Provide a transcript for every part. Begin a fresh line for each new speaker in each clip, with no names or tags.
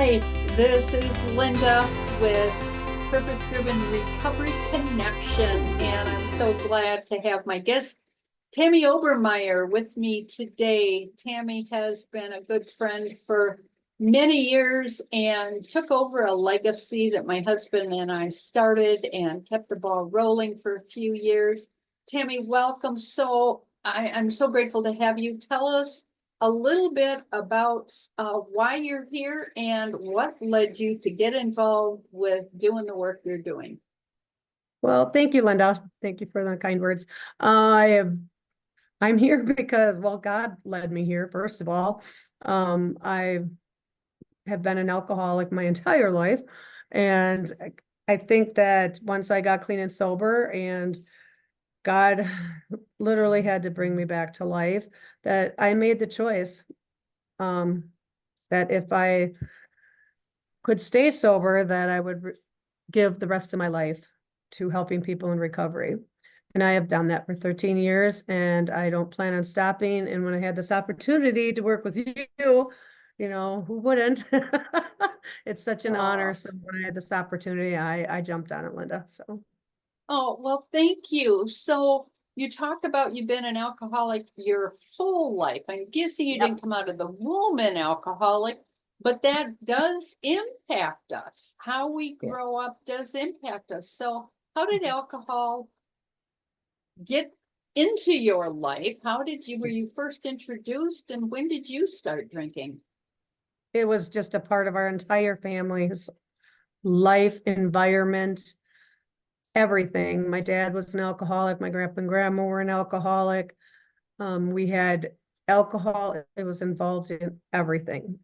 Hi, this is Linda with Purpose Driven Recovery Connection, and I'm so glad to have my guest, Tammy Obermeier, with me today. Tammy has been a good friend for many years and took over a legacy that my husband and I started and kept the ball rolling for a few years. Tammy, welcome. I'm so grateful to have you. Tell us a little bit about why you're here and what led you to get involved with doing the work you're doing.
Well, thank you, Linda. Thank you for the kind words. I'm here because, well, God led me here, first of all. I have been an alcoholic my entire life. And I think that once I got clean and sober and God literally had to bring me back to life, that I made the choice, that if I could stay sober, that I would give the rest of my life to helping people in recovery. And I have done that for 13 years and I don't plan on stopping. And when I had this opportunity to work with you, who wouldn't? It's such an honor. So when I had this opportunity, I jumped on it, Linda. So.
Oh, well, thank you. So you talked about you've been an alcoholic your full life. I'm guessing you didn't come out of the womb an alcoholic, but that does impact us. How we grow up does impact us. So how did alcohol get into your life? Were you first introduced, and when did you start drinking?
It was just a part of our entire family's life, environment, everything. My dad was an alcoholic. My grandpa and grandma were an alcoholic. We had alcohol. It was involved in everything.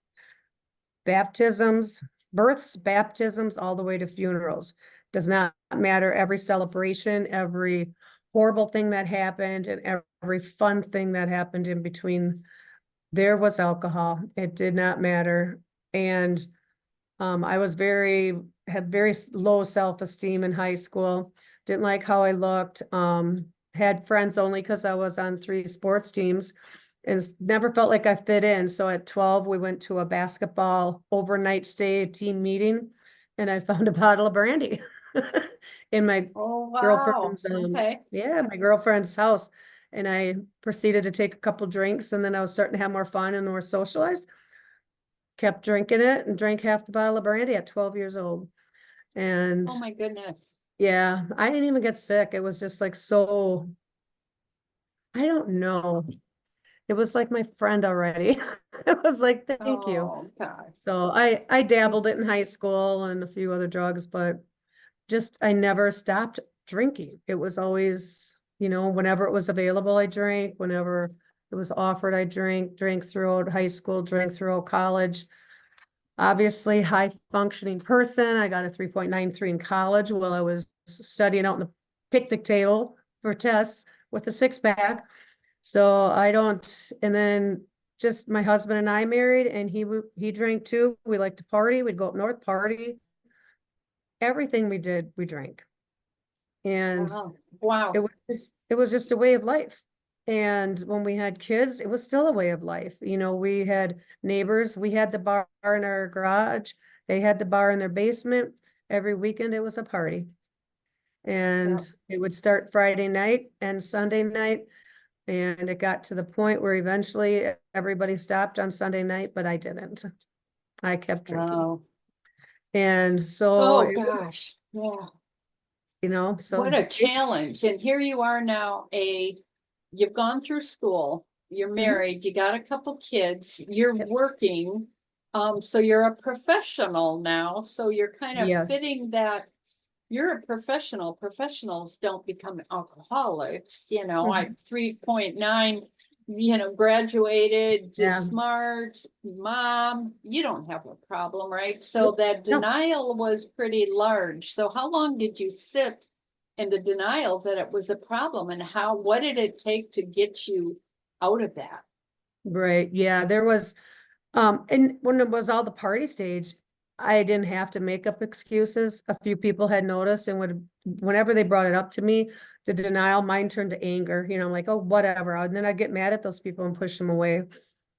Baptisms, births, baptisms, all the way to funerals. Does not matter. Every celebration, every horrible thing that happened, and every fun thing that happened in between, there was alcohol. It did not matter. And I had very low self-esteem in high school. Didn't like how I looked. Had friends only because I was on 3 sports teams and never felt like I fit in. So at 12, we went to a basketball overnight stay team meeting and I found a bottle of brandy in my
Oh, wow.
girlfriend's,
Okay.
my girlfriend's house. And I proceeded to take a couple drinks and then I was starting to have more fun and more socialized. Kept drinking it and drank half the bottle of brandy at 12 years old. And
Oh my goodness.
yeah, I didn't even get sick. It was just like, so, I don't know. It was like my friend already. It was like, thank you.
Oh gosh.
So I dabbled it in high school and a few other drugs, but just, I never stopped drinking. It was always, whenever it was available, I drank. Whenever it was offered, I drank throughout high school, drank throughout college. Obviously, high functioning person. I got a 3.93 in college while I was studying out in the picnic table for tests with a 6-pack. So I don't, and then just my husband and I married and he drank too. We like to party. We'd go up north, party. Everything we did, we drank. And
Wow. Wow.
it was just a way of life. And when we had kids, it was still a way of life. We had neighbors, we had the bar in our garage, they had the bar in their basement. Every weekend it was a party. And it would start Friday night and Sunday night. And it got to the point where eventually everybody stopped on Sunday night, but I didn't. I kept drinking.
Wow.
And so
Oh
it was,
gosh. Yeah. What
so
a challenge. And here you are now, you've gone through school, you're married, you got a couple kids, you're
Yep.
working. So you're a professional now. So you're kind of
Yes.
fitting that you're a professional. Professionals don't become alcoholics. I 3.9, graduated,
Yeah.
just smart, mom, you don't have a problem, right? So that
No.
denial was pretty large. So how long did you sit in the denial that it was a problem, and what did it take to get you out of that?
Right. Yeah. There was, and when it was all the party stage, I didn't have to make up excuses. A few people had noticed and whenever they brought it up to me, the denial, mine turned to anger, I'm like, oh, whatever. And then I'd get mad at those people and push them away.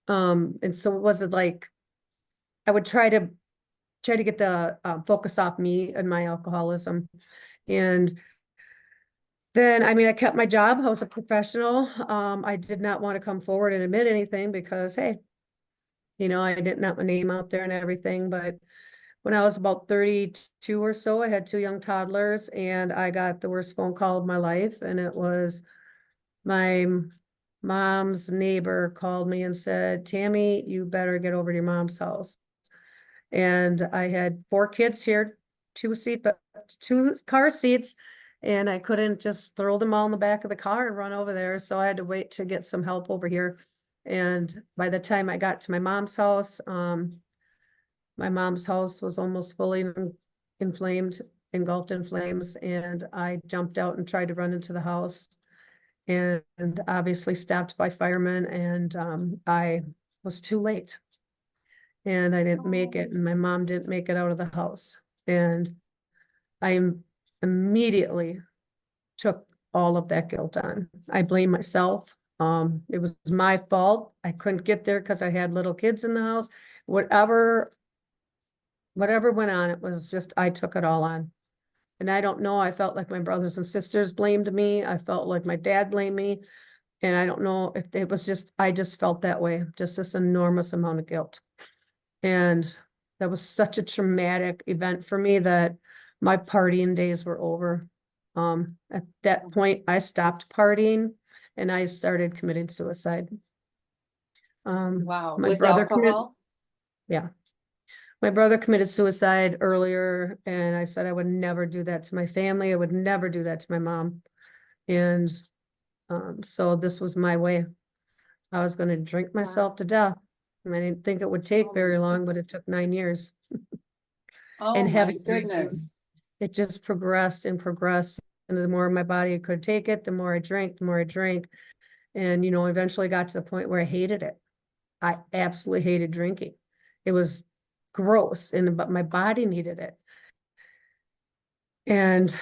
And so it wasn't like, I would try to try to get the focus off me and my alcoholism. And then, I mean, I kept my job. I was a professional. I did not want to come forward and admit anything because, hey, I didn't have my name out there and everything. But when I was about 32 or so, I had two young toddlers and I got the worst phone call of my life. And it was my mom's neighbor called me and said, Tammy, you better get over to your mom's house. And I had 4 kids here, two car seats, and I couldn't just throw them all in the back of the car and run over there. So I had to wait to get some help over here. And by the time I got to my mom's house was almost fully inflamed, engulfed in flames. And I jumped out and tried to run into the house and obviously stopped by firemen. And I was too late. And I didn't make it, and my mom didn't make it out of the house. And I immediately took all of that guilt on. I blame myself. It was my fault. I couldn't get there because I had little kids in the house. Whatever went on, it was just, I took it all on. And I don't know, I felt like my brothers and sisters blamed me. I felt like my dad blamed me. And I don't know if it was just, I just felt that way, just this enormous amount of guilt. And that was such a traumatic event for me that my partying days were over. At that point, I stopped partying and I started committing suicide.
Wow,
My
with
brother
alcohol?
my brother committed suicide earlier, and I said I would never do that to my family. I would never do that to my mom. And so this was my way. I was going to drink myself to death. And I didn't think it would take
Oh,
very
my
long, but it took 9 years.
Oh,
And
my
heavy drinking,
goodness.
it just progressed and progressed. And the more my body could take it, the more I drank. And, eventually got to the point where I hated it. I absolutely hated drinking. It was gross, but my body needed it. And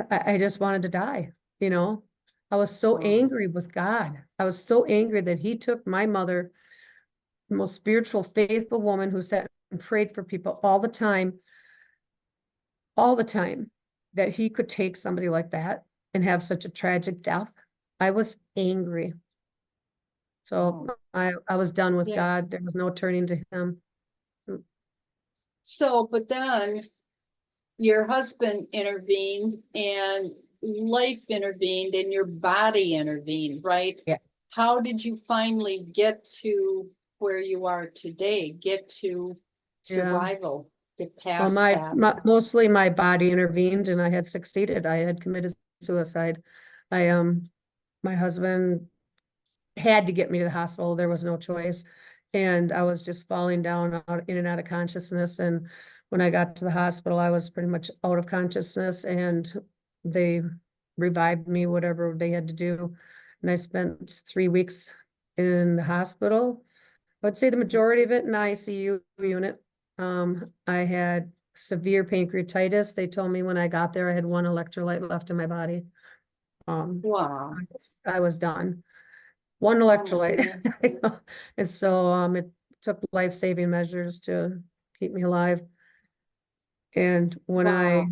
I just wanted to die, I was so
Wow.
angry with God. I was so angry that he took my mother, the most spiritual, faithful woman who sat and prayed for people all the time, that he could take somebody like that and have such a tragic death. I was angry. So I was done with
Yeah.
God. There was no turning to him.
So, but then your husband intervened and life intervened and your body intervened, right?
Yeah.
How did you finally get to where you are today? Get to
Yeah.
survival, get
Well,
past that?
mostly my body intervened and I had succeeded. I had committed suicide. My husband had to get me to the hospital. There was no choice. And I was just falling down in and out of consciousness. And when I got to the hospital, I was pretty much out of consciousness and they revived me, whatever they had to do. And I spent 3 weeks in the hospital. I'd say the majority of it in the ICU unit. I had severe pancreatitis. They told me when I got there, I had 1 electrolyte left in my body.
Wow.
I was done. 1
Oh, my
electrolyte.
goodness.
And so it took life-saving measures to keep me alive. And when
Wow.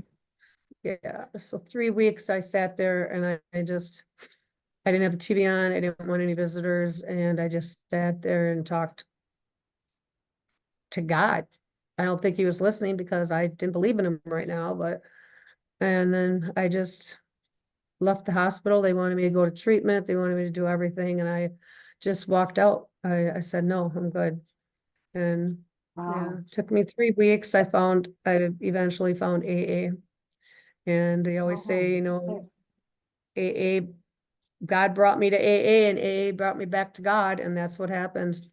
so 3 weeks I sat there and I didn't have the TV on. I didn't want any visitors. And I just sat there and talked to God. I don't think he was listening because I didn't believe in him right now, and then I just left the hospital. They wanted me to go to treatment. They wanted me to do everything. And I just walked out. I said, no, I'm good. And
Wow.
it took me 3 weeks. I eventually found AA. And they always say, AA, God brought me to AA and AA brought me back to God. And that's what happened.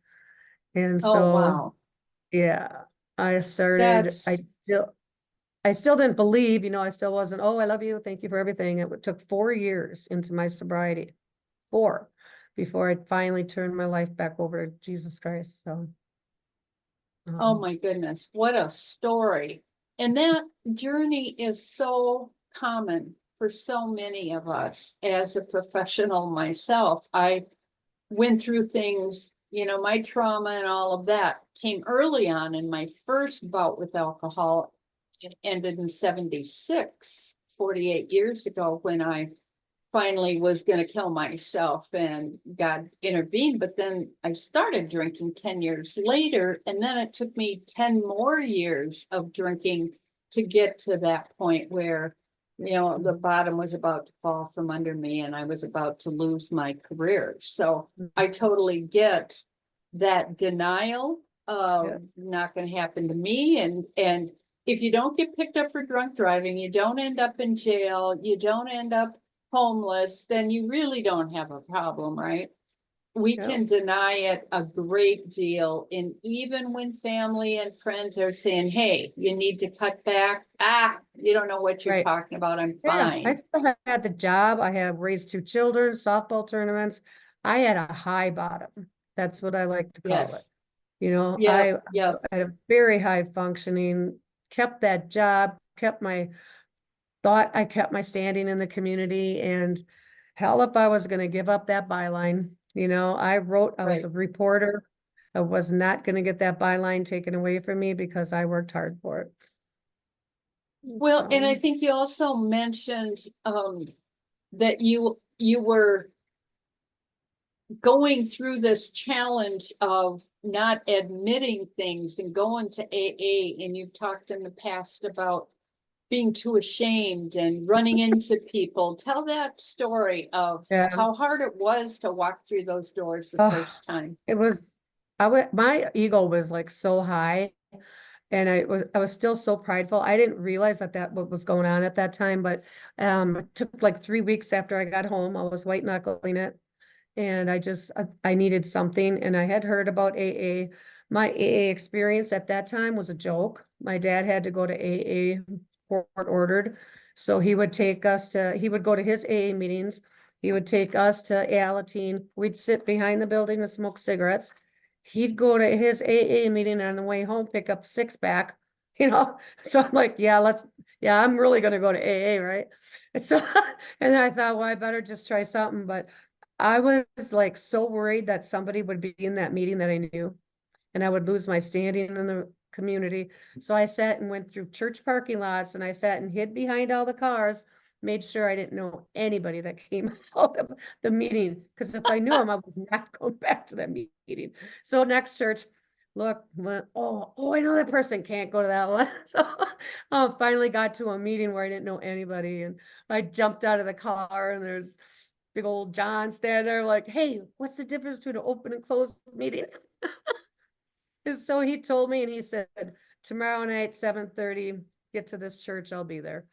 And
Oh,
so,
wow.
yeah, I
That's
still didn't believe, I still wasn't, oh, I love you. Thank you for everything. It took 4 years into my sobriety, 4, before I finally turned my life back over to Jesus Christ. So.
Oh my goodness, what a story. And that journey is so common for so many of us. As a professional myself, I went through things my trauma and all of that came early on, and my first bout with alcohol ended in 76, 48 years ago, when I finally was going to kill myself, and God intervened. But then I started drinking 10 years later, and then it took me 10 more years of drinking to get to that point where, the bottom was about to fall from under me and I was about to lose my career. So I totally get that denial of not going to happen to me. And if you don't get picked up for drunk driving, you don't end up in jail, you don't end up homeless, then you really don't have a problem, right? We
Yep.
can deny it a great deal. And even when family and friends are saying, hey, you need to cut back. You don't know what you're
Right.
talking about. I'm
Yeah, I
fine.
still had the job. I have raised 2 children, softball tournaments. I had a high bottom. That's what I like to call it.
Yes.
I
Yeah.
had a very high functioning, kept that job, I kept my standing in the community, and hell, if I was gonna give up that byline, I was
Right.
a reporter. I was not gonna get that byline taken away from me because I worked hard for it.
Well, and I
So,
think you also mentioned that you were going through this challenge of not admitting things and going to AA, and you've talked in the past about being too ashamed and running into people. Tell that story of
yeah.
how hard it was to walk through those doors the
Oh,
first time.
it was, my ego was like so high, and I was still so prideful. I didn't realize that what was going on at that time, but it took like 3 weeks after I got home. I was white knuckling it, and I needed something, and I had heard about AA. My AA experience at that time was a joke. My dad had to go to AA, court ordered, so he would go to his AA meetings. He would take us to Alateen. We'd sit behind the building and smoke cigarettes. He'd go to his AA meeting on the way home, pick up a six-pack, So I'm like, yeah, I'm really gonna go to AA, right? And so, and then I thought, well, I better just try something, but I was like so worried that somebody would be in that meeting that I knew, and I would lose my standing in the community. So I sat and went through church parking lots, and I sat and hid behind all the cars, made sure I didn't know anybody that came out of the meeting. Because if I knew them, I was not going back to that meeting. So next church, I know that person, can't go to that one. So I finally got to a meeting where I didn't know anybody, and I jumped out of the car, and there's big old John standing there like, hey, what's the difference between an open and closed meeting? And so he told me, and he said, tomorrow night, 7:30, get to this church, I'll be there.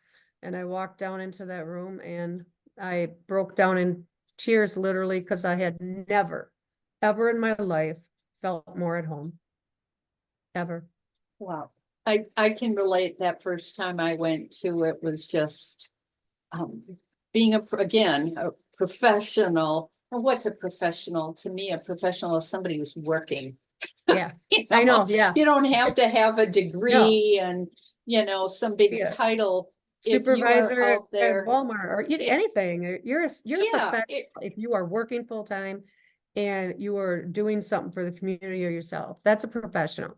And I walked down into that room, and I broke down in tears, literally, because I had never, ever in my life felt more at home. Ever.
Wow. I can relate. That first time I went to it was just being a professional. Or what's a professional? To me, a professional is somebody who's working.
Yeah, I know. Yeah.
You don't have to have a
No.
degree and, some big
Yeah.
title. If you are
Supervisor
out
at
there,
Walmart or anything. You're a
yeah,
professional if you are working full time and you are doing something for the community or yourself. That's a professional.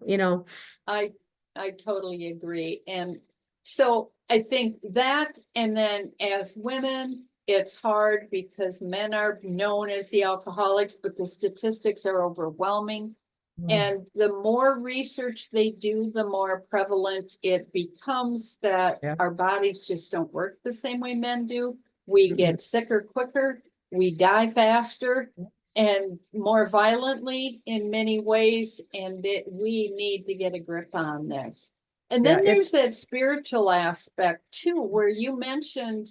I totally agree. And so I think that, and then as women, it's hard because men are known as the alcoholics, but the statistics are overwhelming. And the more research they do, the more prevalent it becomes that
Yeah.
our bodies just don't work the same way men do. We
Mm-mm.
get sicker quicker, we die faster and more violently in many ways, and we need to get a grip on this. And
Yeah,
then there's that spiritual aspect too, where you mentioned,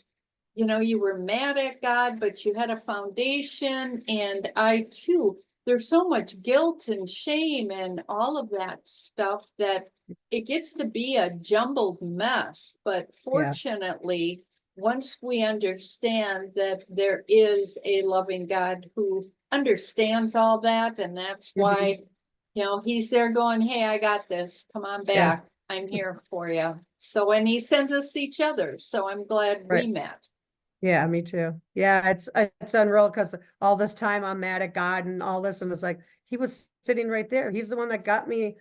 you were mad at God, but you had a foundation, and I too. There's so much guilt and shame and all of that stuff that it gets to be a jumbled mess. But
yeah.
fortunately, once we understand that there is a loving God who understands all that, and that's
Mhm.
why, he's there going, hey, I got this. Come on
Yeah,
back. I'm here for you. So, and he sends us each other. So I'm glad we
right.
met.
Yeah, me too. Yeah, it's unreal because all this time I'm mad at God and all this, and it's like he was sitting right there. He's the one that got me.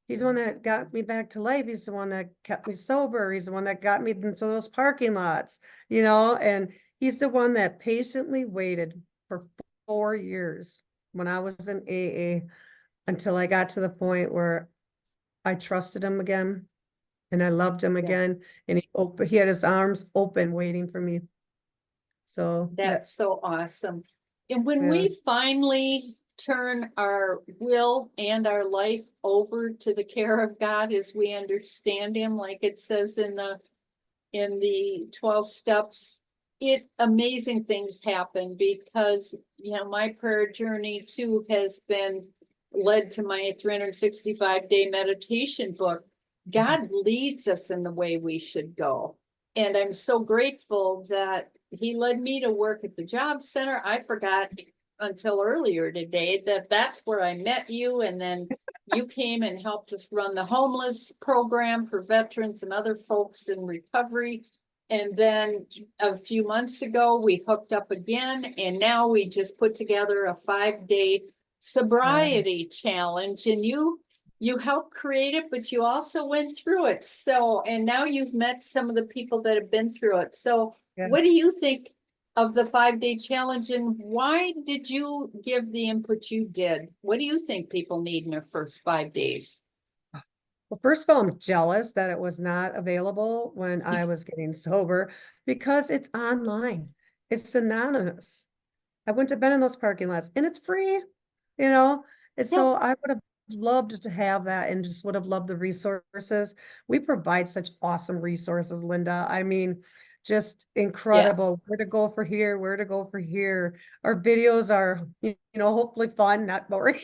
He's the one that got me back to life. He's the one that kept me sober. He's the one that got me into those parking lots, and he's the one that patiently waited for 4 years when I was in AA until I got to the point where I trusted him again and I loved him again. And he had his arms open waiting for me. So
That's so awesome. And when
Yeah.
we finally turn our will and our life over to the care of God as we understand him, like it says in the 12 steps, amazing things happen because, my prayer journey too has been led to my 365-day meditation book. God leads us in the way we should go. And I'm so grateful that he led me to work at the job center. I forgot until earlier today that that's where I met you. And then you came and helped us run the homeless program for veterans and other folks in recovery. And then a few months ago, we hooked up again. And now we just put together a 5-day sobriety challenge. And you helped create it, but you also went through it. So, and now you've met some of the people that have been through it. So what do you think of the 5-day challenge and why did you give the input you did? What do you think people need in their first 5 days?
Well, first of all, I'm jealous that it was not available when I was getting sober because it's online. It's anonymous. I wouldn't have been in those parking lots and it's free, And so I would have loved to have that and just would have loved the resources. We provide such awesome resources, Linda. I mean, just incredible. Where to go for here, where to go for here. Our videos are, hopefully fun, not boring,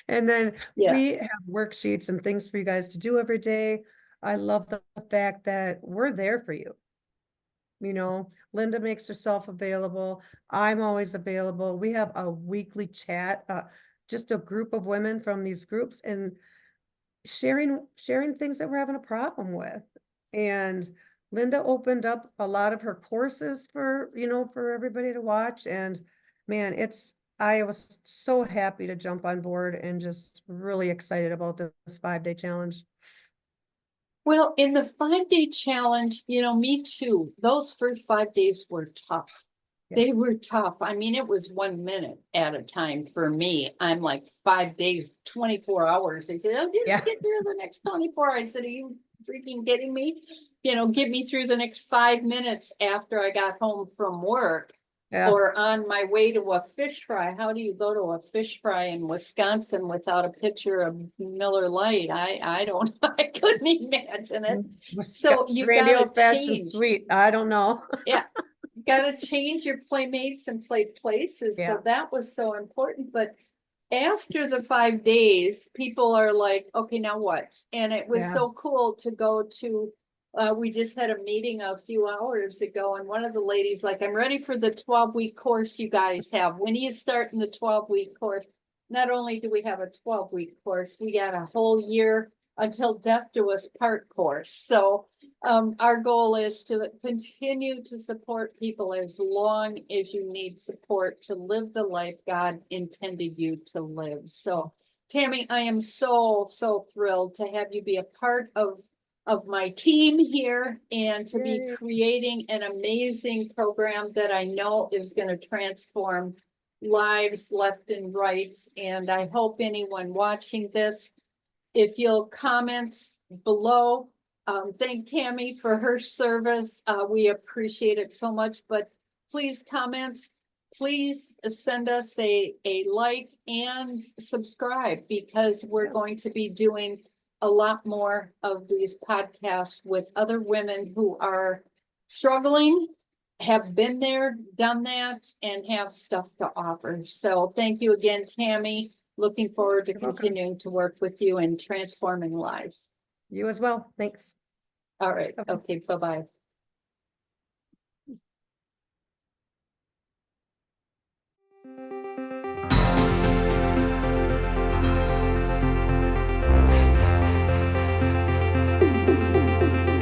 And then we have worksheets and things for you guys to do every day. I love the fact that we're there for you. Linda makes herself available. I'm always available. We have a weekly chat, just a group of women from these groups and sharing things that we're having a problem with. And Linda opened up a lot of her courses for everybody to watch. And man, I was so happy to jump on board and just really excited about this 5-day challenge.
Well, in the 5-day challenge, me too. Those first 5 days were tough. They were tough. I mean, it was 1 minute at a time for me. I'm like 5 days, 24 hours. They said, oh, just get through the next 24. I said, are you freaking kidding me? Get me through the next 5 minutes after I got home from work or on my way to a fish fry. How do you go to a fish fry in Wisconsin without a pitcher of Miller Lite? I don't, I couldn't imagine it. So you got to change.
Sweet. I don't know.
Got to change your playmates and play places. So that was so important. But after the 5 days, people are like, okay, now what? And it was so cool to go to, we just had a meeting a few hours ago and one of the ladies like, I'm ready for the 12-week course you guys have. When do you start in the 12-week course? Not only do we have a 12-week course, we got a whole year until death do us part course. So our goal is to continue to support people as long as you need support to live the life God intended you to live. So Tammy, I am so thrilled to have you be a part of my team here and to be creating an amazing program that I know is going to transform lives left and right. And I hope anyone watching this, if you'll comment below, thank Tammy for her service. We appreciate it so much, but please comment, please send us a like and subscribe because we're going to be doing a lot more of these podcasts with other women who are struggling, have been there, done that, and have stuff to offer. So thank you again, Tammy. Looking forward to continuing to work with you and transforming lives.
You as well. Thanks.
All right. Okay. Bye-bye.